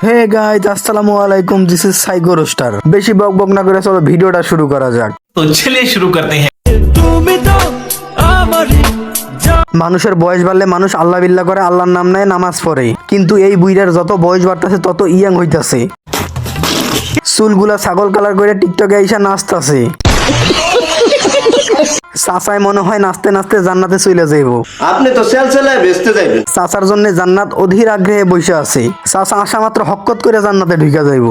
Hey guys, আসসালামু আলাইকুম, this is psycho roaster. বেশি বকবক না করে চলো ভিডিওটা শুরু করা যাক। तो चलिए शुरू करते हैं। মানুষের বয়স বাড়লে মানুষ আল্লাহ বিল্লাহ করে, আল্লাহর নাম নেয়, নামাজ পড়ে। কিন্তু এই বুইড়ার যত বয়স বাড়তেছে তত ইয়াং হইতাছে। চুলগুলা ছাগল কালার করে টিকটকে আইসা নাচতাছে। চাচাই মনে হয় নাচতে নাচতে জান্নাতে চলে যাইব। আপনি তো সেলসেলায় বেচতে যাইবেন। চাচার জন্য জান্নাত অধীর আগ্রহে বসে আছে। চাচা আসা মাত্র হক্কত করে জান্নাতে ঢুকে যাইব।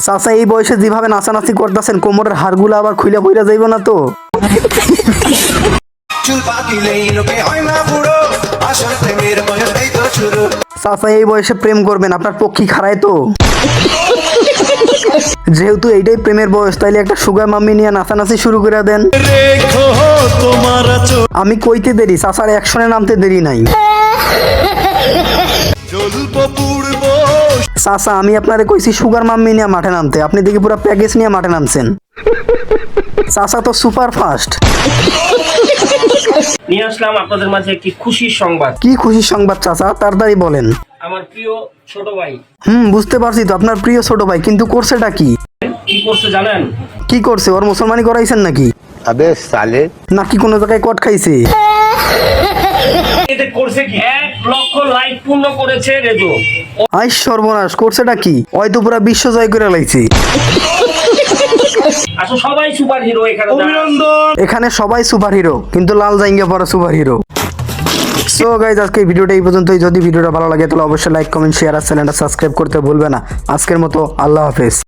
চাচা এই বয়সে যেভাবে নাচানাচি করতেছেন, কোমরের হাড়গুলো আবার খুলে পইরা যাইব না তো? চাচা এই বয়সে প্রেম করবেন, আপনার পক্ষী খাড়ায় তো? যেহেতু এইটাই প্রেমের বয়স, তাইলে একটা সুগার মাম্মি নিয়ে নাচানাচি শুরু করে দেন। আমি কইতে দেরি, চাচার অ্যাকশনে নামতে দেরি নাই। চাচা আমি আপনারে কইছি সুগার মাম্মি নিয়ে মাঠে নামতে, আপনি দেখি পুরো প্যাকেজ নিয়ে মাঠে নামছেন। চাচা তো সুপার ফাস্ট। নিয়ে আসলাম আপনাদের মাঝে একটি খুশির সংবাদ। কি খুশির সংবাদ চাচা, তাড়াতাড়ি বলেন। আমার প্রিয় ছোট ভাই বুঝতে পারছি তো, আপনার প্রিয় ছোট ভাই, কিন্তু করছেটা কি? কি করছে জানেন? কি করছে? ওর মুসলমানি করাইছেন নাকি? আবে সালে নাকি কোনো জায়গায় কট খাইছে? এতে করছে কি 1 লক্ষ লাইক পূর্ণ করেছে রেজো। আই সর্বনাশ, করছেটা কি? হয়তো পুরা বিশ্ব জয় করে লাইছে। আসলে সবাই সুপার হিরো এখানে। এখানে সবাই সুপার হিরো, কিন্তু লাল জাইঙ্গা পড়া সুপার হিরো। সো গাইজ, আজকে এই ভিডিওটা এই পর্যন্তই। যদি ভিডিওটা ভালো লাগে তাহলে অবশ্যই লাইক, কমেন্ট, শেয়ার আর চ্যানেলটা সাবস্ক্রাইব করতে ভুলবে না। আজকের মতো আল্লাহ হাফেজ।